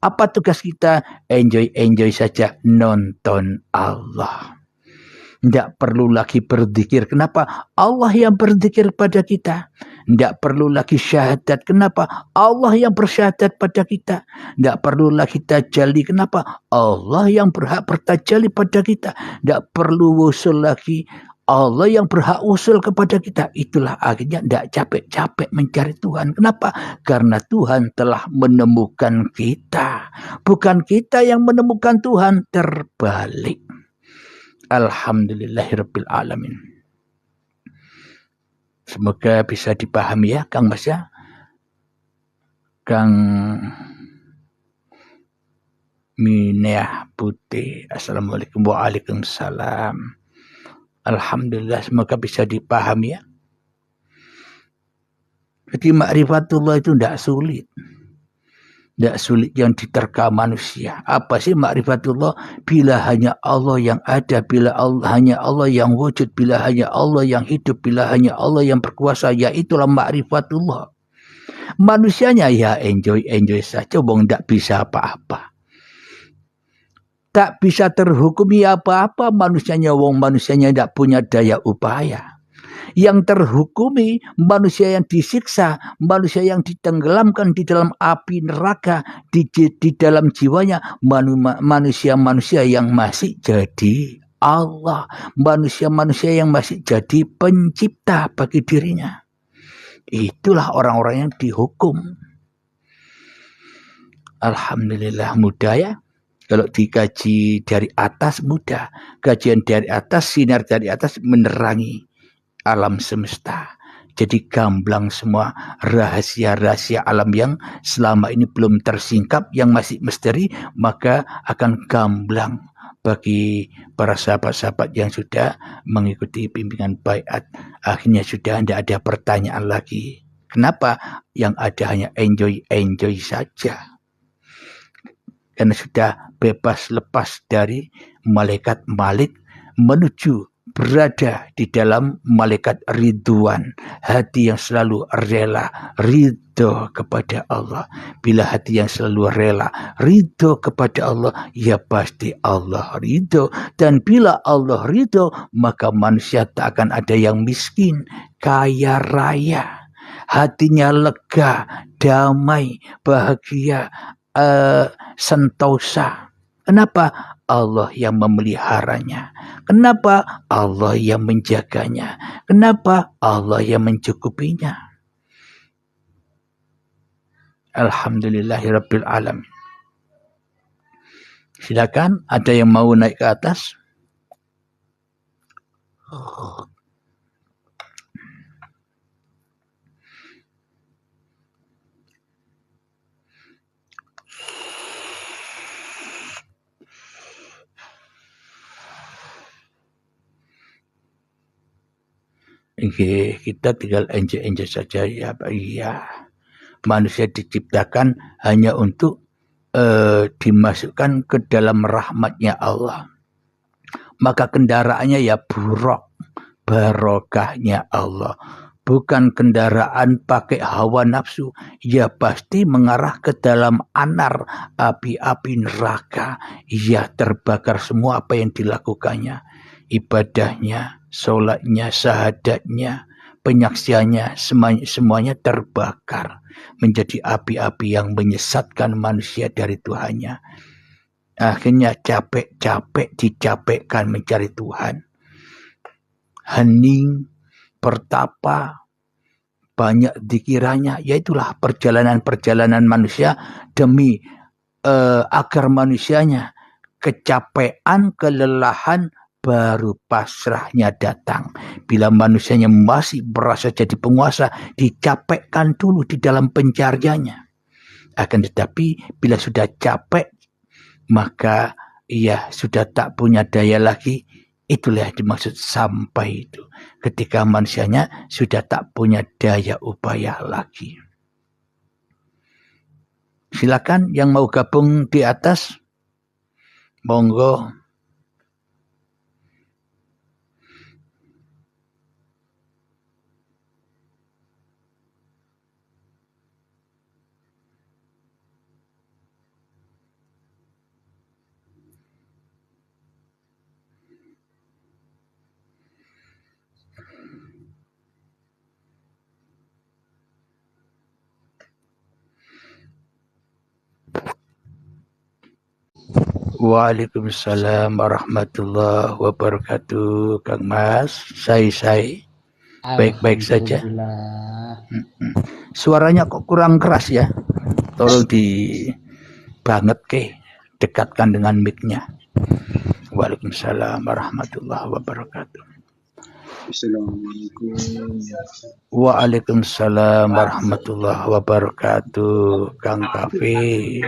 Apa tugas kita? Enjoy saja nonton Allah. Tidak perlu lagi berzikir. Kenapa? Allah yang berzikir pada kita. Tidak perlu lagi syahadat. Kenapa? Allah yang bersyahadat pada kita. Tidak perlu lagi tajalli. Kenapa? Allah yang berhak bertajalli pada kita. Tidak perlu usul lagi. Allah yang berhak usul kepada kita. Itulah akhirnya tidak capek-capek mencari Tuhan. Kenapa? Karena Tuhan telah menemukan kita. Bukan kita yang menemukan Tuhan. Terbalik. Alhamdulillahirabbil alamin. Semoga bisa dipahami ya Kang Mas ya. Kang Minah Putih. Assalamualaikum waalaikumsalam. Alhamdulillah semoga bisa dipahami ya. Jadi ma'rifatullah itu tidak sulit. Tidak sulit yang diterka manusia. Apa sih ma'rifatullah? Bila hanya Allah yang ada, bila hanya Allah yang wujud, bila hanya Allah yang hidup, bila hanya Allah yang berkuasa, ya itulah ma'rifatullah. Manusianya ya enjoy saja, wong tidak bisa apa-apa. Tak bisa terhukumi apa-apa manusianya, wong manusianya tidak punya daya upaya. Yang terhukumi manusia yang disiksa, manusia yang ditenggelamkan di dalam api neraka, di dalam jiwanya manusia-manusia yang masih jadi Allah, manusia-manusia yang masih jadi pencipta bagi dirinya. Itulah orang-orang yang dihukum. Alhamdulillah mudah ya. Kalau dikaji dari atas mudah. Kajian dari atas, sinar dari atas menerangi alam semesta. Jadi gamblang semua rahasia-rahasia alam yang selama ini belum tersingkap, yang masih misteri, maka akan gamblang bagi para sahabat-sahabat yang sudah mengikuti bimbingan baiat. Akhirnya sudah tidak ada pertanyaan lagi. Kenapa? Yang ada hanya enjoy saja. Karena sudah bebas lepas dari malaikat Malik menuju berada di dalam malaikat Ridwan, hati yang selalu rela ridho kepada Allah. Bila hati yang selalu rela ridho kepada Allah, ya pasti Allah ridho. Dan bila Allah ridho, maka manusia tak akan ada yang miskin, kaya raya. Hatinya lega, damai, bahagia, sentosa. Kenapa? Allah yang memeliharanya. Kenapa? Allah yang menjaganya. Kenapa? Allah yang mencukupinya. Alhamdulillahirabbil alamin. Silakan, ada yang mau naik ke atas? Okay, kita tinggal enjoy saja ya Pak. Iya. Manusia diciptakan hanya untuk dimasukkan ke dalam rahmatnya Allah. Maka kendaraannya ya buruk, barokahnya Allah. Bukan kendaraan pakai hawa nafsu, ya pasti mengarah ke dalam anar api-api neraka. Ya terbakar semua apa yang dilakukannya. Ibadahnya, sholatnya, syahadatnya, penyaksiannya, semuanya terbakar menjadi api-api yang menyesatkan manusia dari Tuhannya. Akhirnya capek-capek dicapekkan mencari Tuhan. Hening, bertapa, banyak dikiranya, yaitulah perjalanan manusia demi agar manusianya kecapean, kelelahan, baru pasrahnya datang. Bila manusianya masih merasa jadi penguasa, dicapekkan dulu di dalam pencariannya. Akan tetapi bila sudah capek, maka ia sudah tak punya daya lagi. Itulah yang dimaksud sampai itu. Ketika manusianya sudah tak punya daya upaya lagi. Silakan yang mau gabung di atas. Monggo. Waalaikumsalam warahmatullahi wabarakatuh, Kang Mas. Saya baik-baik saja. Suaranya kok kurang keras ya? Tolong banget dekatkan dengan mic-nya. Waalaikumsalam warahmatullahi wabarakatuh. Assalamualaikum. Waalaikumsalam warahmatullahi wabarakatuh, Kang Kafi.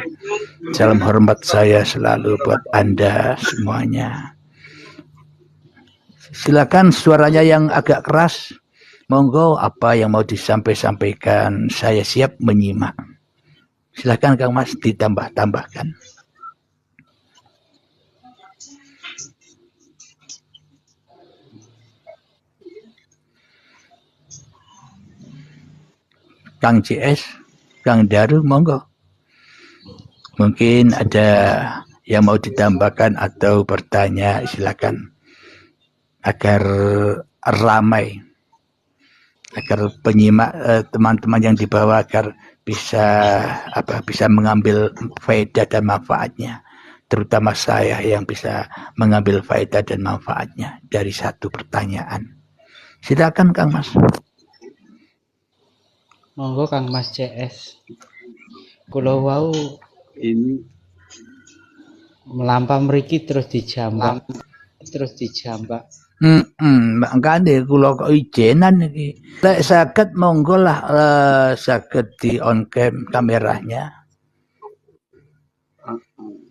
Salam hormat saya selalu buat Anda semuanya. Silakan suaranya yang agak keras. Monggo apa yang mau disampaikan, saya siap menyimak. Silakan Kang Mas ditambahkan. Kang CS, Kang Daru, monggo. Mungkin ada yang mau ditambahkan atau bertanya, silakan. Agar ramai, agar penyimak teman-teman yang dibawa agar bisa mengambil faedah dan manfaatnya. Terutama saya yang bisa mengambil faedah dan manfaatnya dari satu pertanyaan. Silakan Kang Mas. Monggo Kang Mas CS. Kula wau Ini melampah mriki terus dijambak. Makane kula kok ijenan iki. Lek saged monggo lah saged di on cam kameranya.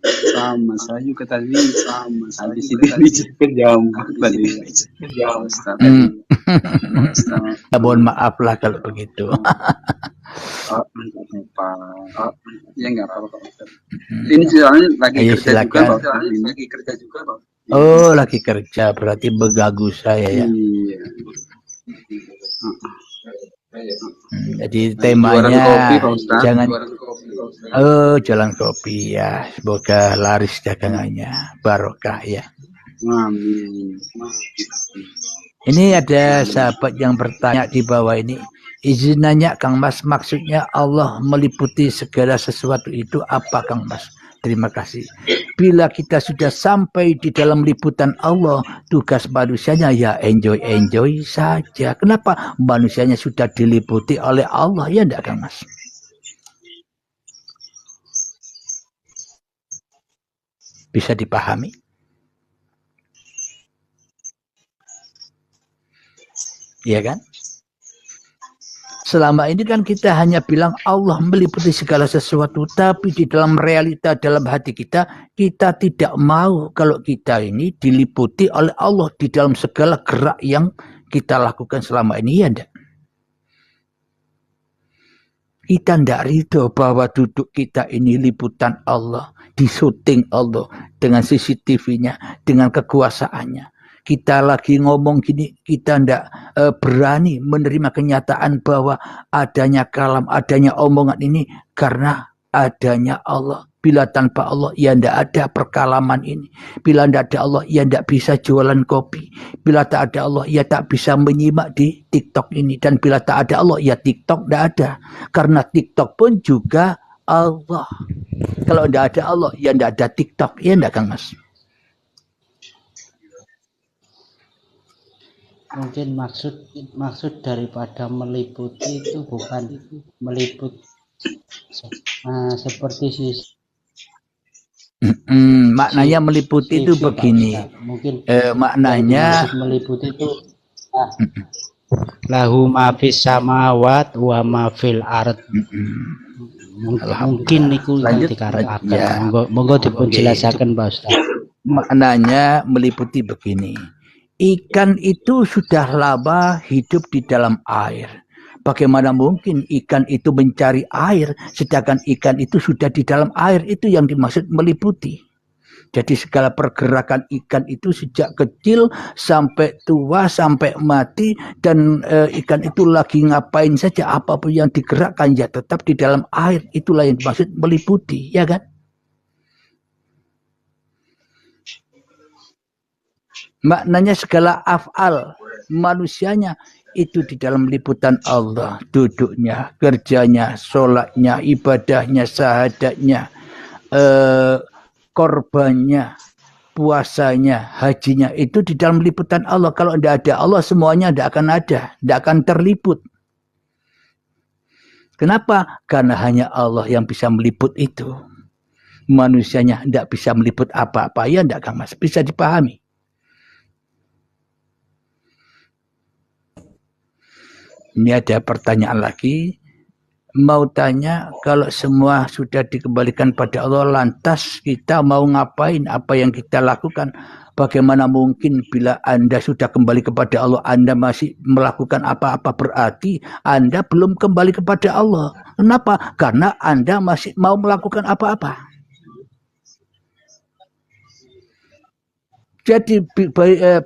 sama saya juga tadi habis ini dijemput jambak tadi. Mohon maaf lah kalau begitu. Ya nggak apa-apa. Ini soalnya lagi kerja juga Pak. Oh, lagi kerja berarti mengganggu saya ya. Iya. Jadi temanya kopi, jangan jalan kopi ya. Semoga laris dagangannya, barokah ya. Amin. Ini ada sahabat yang bertanya di bawah ini. Izin nanya Kang Mas, maksudnya Allah meliputi segala sesuatu itu apa Kang Mas? Terima kasih. Bila kita sudah sampai di dalam liputan Allah, tugas manusianya ya enjoy saja. Kenapa? Manusianya sudah diliputi oleh Allah, ya enggak Kang Mas? Bisa dipahami? Iya kan? Selama ini kan kita hanya bilang Allah meliputi segala sesuatu, tapi di dalam realita dalam hati kita tidak mau kalau kita ini diliputi oleh Allah di dalam segala gerak yang kita lakukan selama ini, ya enggak? Kita enggak ridho bahwa duduk kita ini liputan Allah, disuting Allah dengan CCTV-nya, dengan kekuasaannya. Kita lagi ngomong gini, kita ndak berani menerima kenyataan bahwa adanya kalam, adanya omongan ini karena adanya Allah. Bila tanpa Allah, ya ndak ada perkalaman ini. Bila ndak ada Allah, ya ndak bisa jualan kopi. Bila tak ada Allah, ya tak bisa menyimak di TikTok ini. Dan bila tak ada Allah, ya TikTok ndak ada. Karena TikTok pun juga Allah. Kalau ndak ada Allah, ya ndak ada TikTok. Ya ndak Kang Mas? Mungkin maksud daripada meliputi itu bukan meliput seperti maknanya meliputi itu begini. Mungkin maknanya meliputi itu lahu ma fis samawat wa ma fil ard. Mungkin niku yang dikatakan. Monggo dipun jelasaken Pak Ustaz. Maknanya meliputi begini. Ikan itu sudah lama hidup di dalam air. Bagaimana mungkin ikan itu mencari air, sedangkan ikan itu sudah di dalam air? Itu yang dimaksud meliputi. Jadi segala pergerakan ikan itu sejak kecil sampai tua, sampai mati, dan ikan itu lagi ngapain saja, apapun yang digerakkan ya tetap di dalam air. Itulah yang dimaksud meliputi, ya kan? Maknanya segala af'al manusianya itu di dalam liputan Allah. Duduknya, kerjanya, sholatnya, ibadahnya, syahadatnya, korbannya, puasanya, hajinya itu di dalam liputan Allah. Kalau tidak ada Allah, semuanya tidak akan ada, tidak akan terliput. Kenapa? Karena hanya Allah yang bisa meliput itu. Manusianya tidak bisa meliput apa-apa. Ya tidak, Kang Mas. Bisa dipahami. Ini ada pertanyaan lagi. Mau tanya, kalau semua sudah dikembalikan pada Allah, lantas kita mau ngapain? Apa yang kita lakukan? Bagaimana mungkin bila Anda sudah kembali kepada Allah, Anda masih melakukan apa-apa? Berarti Anda belum kembali kepada Allah. Kenapa? Karena Anda masih mau melakukan apa-apa. Jadi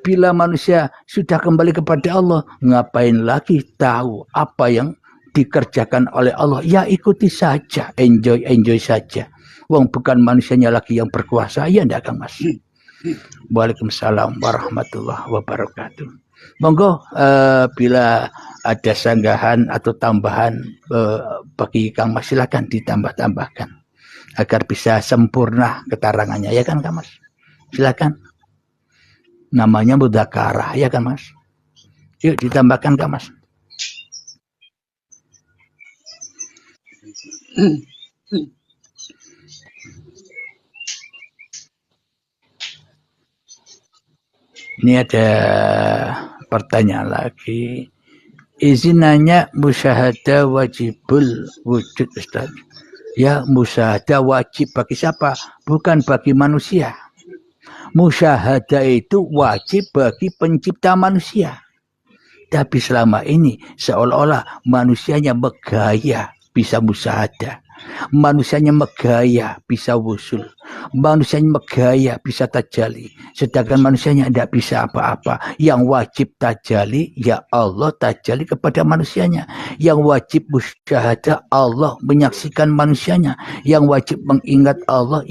bila manusia sudah kembali kepada Allah, ngapain lagi tahu apa yang dikerjakan oleh Allah? Ya ikuti saja, enjoy saja. Wong bukan manusianya lagi yang berkuasa, ya ndak, Kang Mas? Waalaikumsalam warahmatullahi wabarakatuh. Monggo bila ada sanggahan atau tambahan bagi Kang Mas, silakan ditambah-tambahkan agar bisa sempurna keterangannya, ya kan, Kang Mas? Silakan. Namanya mudzakarah, ya kan, Mas? Yuk ditambahkan, Kang Mas. Ini ada pertanyaan lagi. Izin nanya, musyahadah wajibul wujud, Ustaz. Ya, musyahadah wajib bagi siapa? Bukan bagi manusia. Musyahadah itu wajib bagi pencipta manusia. Tapi selama ini seolah-olah manusianya megaya bisa musyahadah. Manusianya megaya bisa wusul. Manusianya megaya bisa tajali. Sedangkan manusianya tidak bisa apa-apa. Yang wajib tajali, ya Allah tajali kepada manusianya. Yang wajib musyahadah, Allah menyaksikan manusianya. Yang wajib mengingat Allah,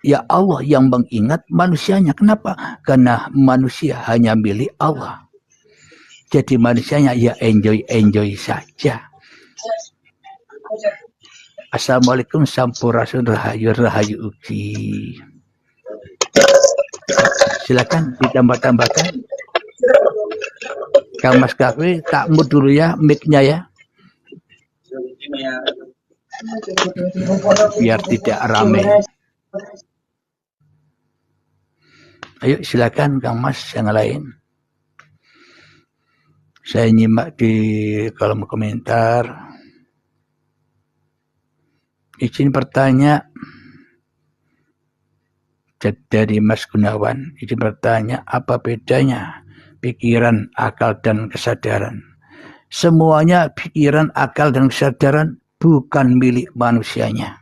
ya Allah yang mengingat manusianya. Kenapa? Karena manusia hanya milik Allah. Jadi manusianya ya enjoy saja. Assalamualaikum sampurasun rahayu ugi. Silakan ditambah-tambahkan. Kang Mas Kakwi tak mute dulu ya mic-nya ya. Biar tidak ramai. Ayo silakan Kang Mas yang lain. Saya nyimak di kolom komentar. Izin bertanya dari Mas Gunawan. Izin bertanya, apa bedanya pikiran, akal, dan kesadaran? Semuanya pikiran, akal, dan kesadaran bukan milik manusianya.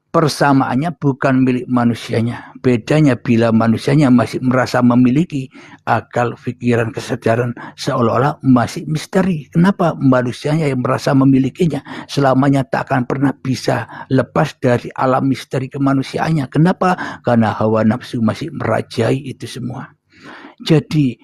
Persamaannya bukan milik manusianya. Bedanya bila manusianya masih merasa memiliki akal, pikiran, kesadaran, seolah-olah masih misteri. Kenapa manusianya yang merasa memilikinya selamanya tak akan pernah bisa lepas dari alam misteri kemanusiaannya? Kenapa? Karena hawa nafsu masih merajai itu semua. Jadi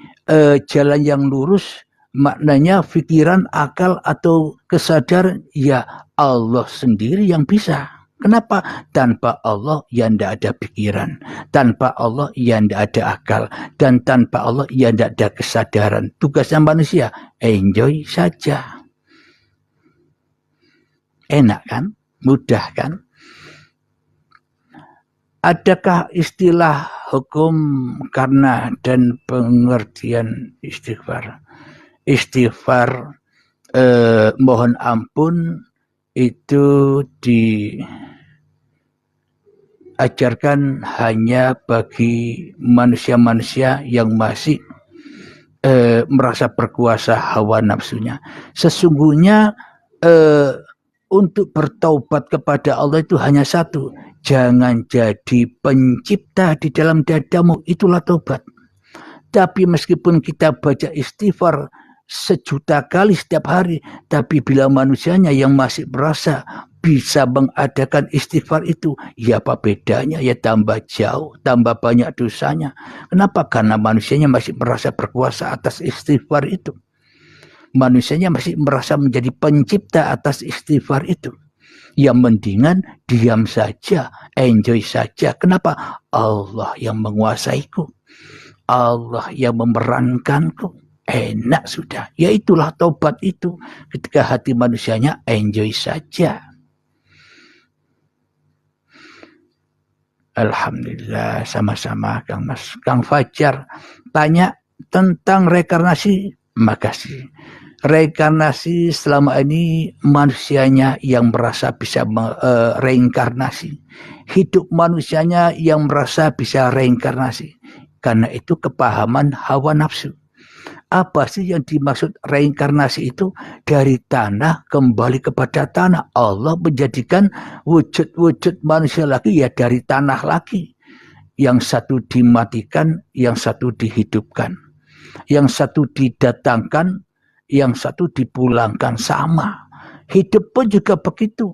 jalan yang lurus maknanya pikiran, akal, atau kesadaran ya Allah sendiri yang bisa. Kenapa? Tanpa Allah yang tidak ada pikiran, tanpa Allah yang tidak ada akal, dan tanpa Allah yang tidak ada kesadaran. Tugasnya manusia, enjoy saja. Enak kan? Mudah kan? Adakah istilah hukum karena dan pengertian istighfar? Istighfar mohon ampun itu diajarkan hanya bagi manusia-manusia yang masih merasa berkuasa hawa nafsunya. Sesungguhnya untuk bertaubat kepada Allah itu hanya satu. Jangan jadi pencipta di dalam dadamu, itulah taubat. Tapi meskipun kita baca istighfar sejuta kali setiap hari, tapi bila manusianya yang masih merasa bisa mengadakan istighfar itu, ya apa bedanya? Ya tambah jauh, tambah banyak dosanya. Kenapa? Karena manusianya masih merasa berkuasa atas istighfar itu. Manusianya masih merasa menjadi pencipta atas istighfar itu. Yang mendingan diam saja, enjoy saja. Kenapa? Allah yang menguasaiku. Allah yang memerankanku. Enak sudah. Ya itulah tobat itu. Ketika hati manusianya enjoy saja. Alhamdulillah, sama-sama Kang Fajar tanya tentang reinkarnasi. Makasih. Reinkarnasi selama ini manusianya yang merasa bisa reinkarnasi. Hidup manusianya yang merasa bisa reinkarnasi. Karena itu kepahaman hawa nafsu. Apa sih yang dimaksud reinkarnasi itu? Dari tanah kembali kepada tanah. Allah menjadikan wujud-wujud manusia lagi ya dari tanah lagi. Yang satu dimatikan, yang satu dihidupkan. Yang satu didatangkan, yang satu dipulangkan. Sama. Hidup pun juga begitu.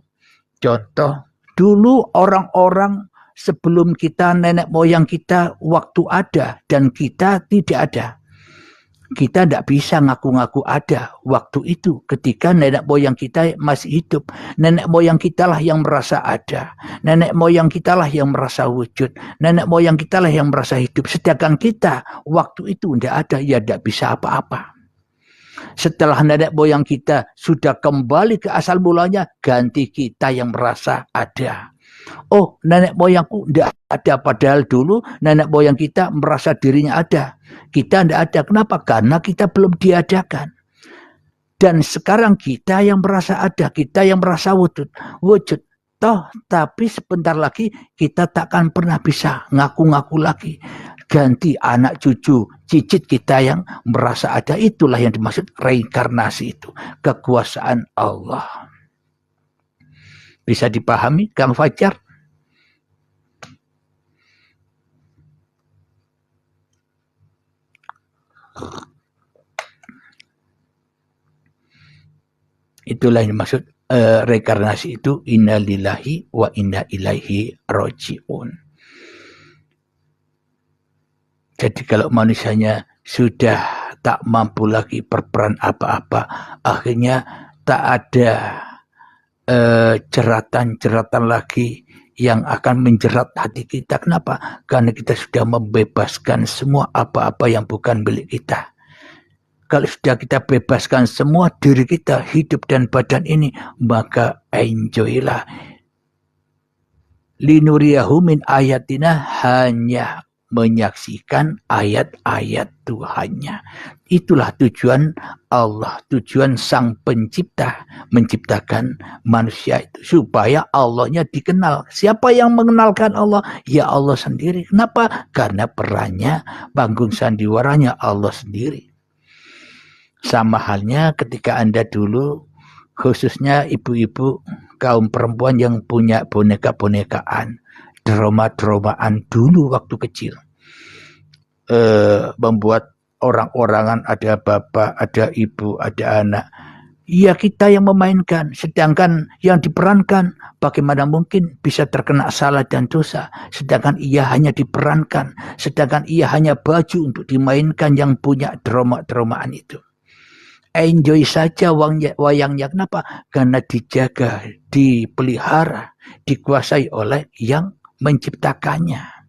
Contoh, dulu orang-orang sebelum kita, nenek moyang kita waktu ada dan kita tidak ada. Kita tidak bisa ngaku-ngaku ada waktu itu ketika nenek moyang kita masih hidup. Nenek moyang kita lah yang merasa ada. Nenek moyang kita lah yang merasa wujud. Nenek moyang kita lah yang merasa hidup. Sedangkan kita waktu itu tidak ada, ya tidak bisa apa-apa. Setelah nenek moyang kita sudah kembali ke asal mulanya, ganti kita yang merasa ada. Oh, nenek moyangku tidak ada, padahal dulu nenek moyang kita merasa dirinya ada. Kita tidak ada. Kenapa? Karena kita belum diadakan. Dan sekarang kita yang merasa ada, kita yang merasa wujud. Toh, tapi sebentar lagi kita takkan pernah bisa ngaku-ngaku lagi. Ganti anak cucu, cicit kita yang merasa ada. Itulah yang dimaksud reinkarnasi itu. Kekuasaan Allah. Bisa dipahami, Kang Fajar? Itulah yang dimaksud reinkarnasi itu. Inna lillahi wa inna ilaihi roji'un. Jadi kalau manusianya sudah tak mampu lagi berperan apa-apa, akhirnya tak ada jeratan-jeratan lagi yang akan menjerat hati kita. Kenapa? Karena kita sudah membebaskan semua apa-apa yang bukan milik kita. Kalau sudah kita bebaskan semua diri kita, hidup dan badan ini, maka enjoylah. Linuriyahu min ayatina, hanya menyaksikan ayat-ayat Tuhannya. Itulah tujuan Allah, tujuan Sang Pencipta menciptakan manusia itu, supaya Allahnya dikenal. Siapa yang mengenalkan Allah? Ya Allah sendiri. Kenapa? Karena perannya, panggung sandiwaranya Allah sendiri. Sama halnya ketika Anda dulu, khususnya ibu-ibu kaum perempuan yang punya boneka-bonekaan, drama-dramaan dulu waktu kecil, membuat orang-orangan, ada bapak, ada ibu, ada anak. Ya kita yang memainkan, sedangkan yang diperankan bagaimana mungkin bisa terkena salah dan dosa, sedangkan ia hanya diperankan, sedangkan ia hanya baju untuk dimainkan yang punya drama-dramaan itu. Enjoy saja wayangnya. Kenapa? Karena dijaga, dipelihara, dikuasai oleh yang menciptakannya.